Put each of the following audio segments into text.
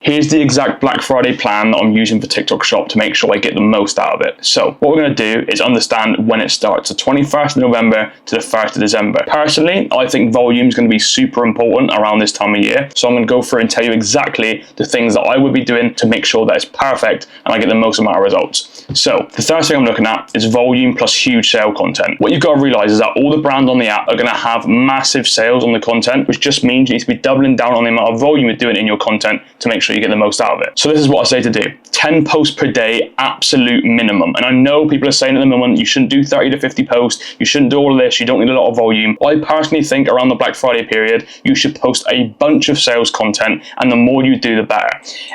Here's the exact Black Friday plan that I'm using for TikTok Shop to make sure I get the most out of it. So what we're going to do is understand when it starts, the 21st of November to the 1st of December. Personally, I think volume is going to be super important around this time of year. So I'm going to go through and tell you exactly the things that I would be doing to make sure that it's perfect and I get the most amount of results. So the first thing I'm looking at is volume plus huge sale content. What you've got to realize is that all the brands on the app are going to have massive sales on the content, which just means you need to be doubling down on the amount of volume you're doing in your content to make sure you get the most out of it. So this is what I say to do. 10 posts per day, absolute minimum. And I know people are saying at the moment, you shouldn't do 30 to 50 posts. You shouldn't do all of this. You don't need a lot of volume. I personally think around the Black Friday period, you should post a bunch of sales content, and the more you do, the better.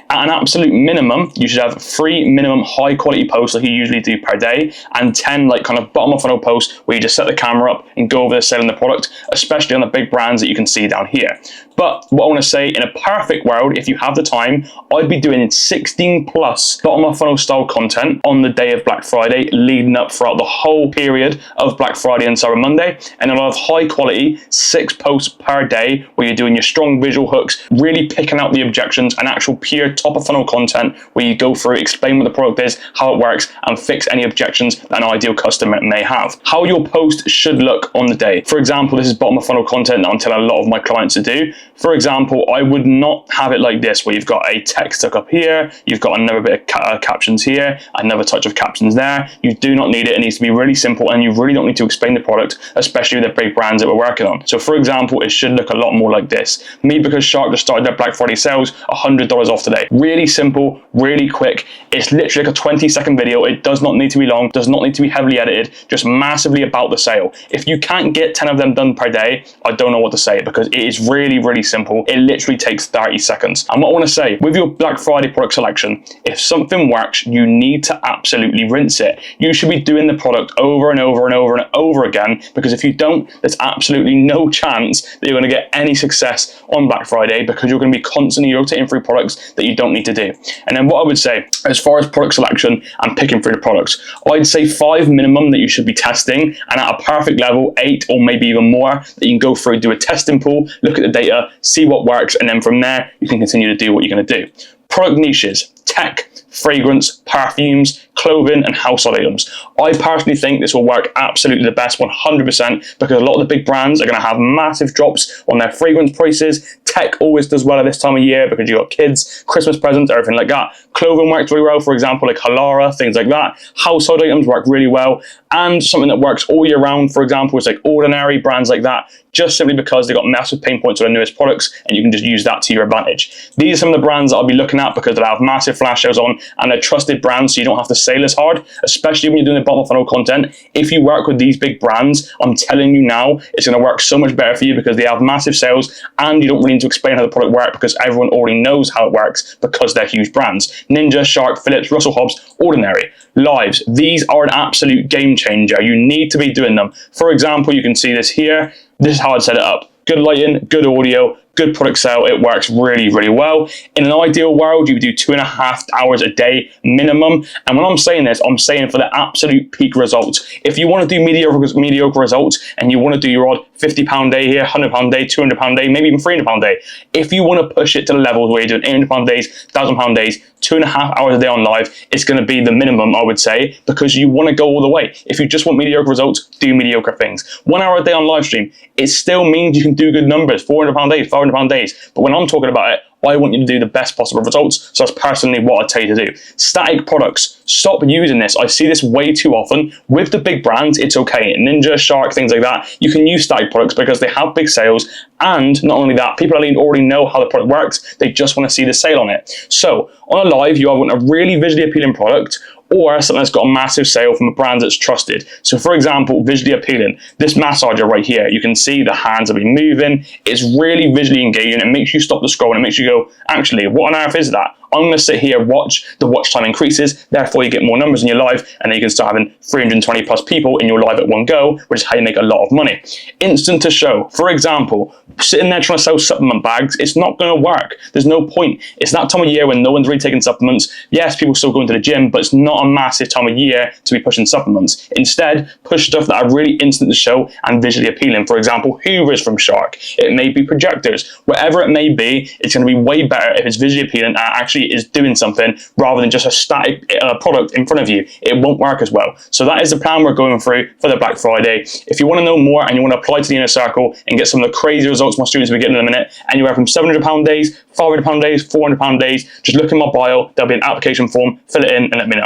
At an absolute minimum, you should have 3 minimum high quality posts like you usually do per day, and 10 like kind of bottom of funnel posts where you just set the camera up and go over there selling the product, especially on the big brands that you can see down here. But what I want to say, in a perfect world, if you have the time, I'd be doing 16 plus bottom of funnel style content on the day of Black Friday, leading up throughout the whole period of Black Friday and Cyber Monday. And a lot of high quality 6 posts per day where you're doing your strong visual hooks, really picking out the objections, and actual pure top of funnel content where you go through, explain what the product is, how it works, and fix any objections that an ideal customer may have. How your post should look on the day. For example, this is bottom of funnel content that I'm telling a lot of my clients to do. For example, I would not have it like this, where you've got a text stuck up here, you've got another bit of captions here, another touch of captions there. You do not need it. It needs to be really simple, and you really don't need to explain the product, especially with the big brands that we're working on. So for example, it should look a lot more like this. Me Because Shark just started their Black Friday sales, $100 off today. Really simple, really quick. It's literally like a 20-second video. It does not need to be long, does not need to be heavily edited, just massively about the sale. If you can't get 10 of them done per day, I don't know what to say, because it is really, really simple. It literally takes 30 seconds. And what I want to say, with your Black Friday product selection, if something works, you need to absolutely rinse it. You should be doing the product over and over and over and over again, because if you don't, there's absolutely no chance that you're going to get any success on Black Friday, because you're going to be constantly rotating through products that you don't need to do. And then what I would say, as far as product selection and picking through the products, I'd say 5 minimum that you should be testing, and at a perfect level, 8 or maybe even more that you can go through, do a testing pool, look at the data, see what works, and then from there, you can continue to do what you're going to do. Product niches, tech, fragrance, perfumes, clothing, and household items. I personally think this will work absolutely the best, 100%, because a lot of the big brands are going to have massive drops on their fragrance prices. Tech always does well at this time of year because you've got kids, Christmas presents, everything like that. Clothing works really well, for example, like Halara, things like that. Household items work really well. And something that works all year round, for example, is like Ordinary, brands like that, just simply because they've got massive pain points with their newest products, and you can just use that to your advantage. These are some of the brands that I'll be looking at because they'll have massive flash sales on, and they're trusted brands, so you don't have to sell as hard, especially when you're doing the bottom of funnel content. If you work with these big brands, I'm telling you now, it's going to work so much better for you because they have massive sales, and you don't really need to explain how the product works because everyone already knows how it works because they're huge brands. Ninja, Shark, Philips, Russell Hobbs, Ordinary. Lives, these are an absolute game changer. You need to be doing them. For example, you can see this here. This is how I'd set it up. Good lighting, good audio, good product sale. It works really, really well. In an ideal world, you would do 2.5 hours a day minimum. And when I'm saying this, I'm saying for the absolute peak results. If you want to do mediocre results and you want to do your odd £50 day here, £100 day, £200 day, maybe even £300 day. If you want to push it to the levels where you're doing £800 days, £1,000 days, 2.5 hours a day on live, it's going to be the minimum, I would say, because you want to go all the way. If you just want mediocre results, do mediocre things. 1 hour a day on live stream, it still means you can do good numbers, £400 days, £500 days. But when I'm talking about it, I want you to do the best possible results. So that's personally what I'd tell you to do. Static products, stop using this. I see this way too often. With the big brands, it's okay. Ninja, Shark, things like that, you can use static products because they have big sales. And not only that, people already know how the product works. They just want to see the sale on it. So on a live, you either want a really visually appealing product or something that's got a massive sale from a brand that's trusted. So for example, visually appealing, this massager right here, you can see the hands have been moving. It's really visually engaging. It makes you stop the scroll and it makes you go, actually, what on earth is that? I'm going to sit here, watch, the watch time increases, therefore you get more numbers in your live, and then you can start having 320 plus people in your live at one go, which is how you make a lot of money. Instant to show. For example, sitting there trying to sell supplement bags, it's not going to work. There's no point. It's that time of year when no one's really taking supplements. Yes, people still going to the gym, but it's not not a massive time of year to be pushing supplements. Instead, push stuff that are really instant to show and visually appealing. For example, hoovers from Shark. It may be projectors. Whatever it may be, it's going to be way better if it's visually appealing and actually is doing something rather than just a static product in front of you. It won't work as well. So that is the plan we're going through for the Black Friday. If you want to know more and you want to apply to the Inner Circle and get some of the crazy results my students will be getting in a minute, anywhere from £700 days, £500 days, £400 days, just look in my bio. There'll be an application form, fill it in and let me know.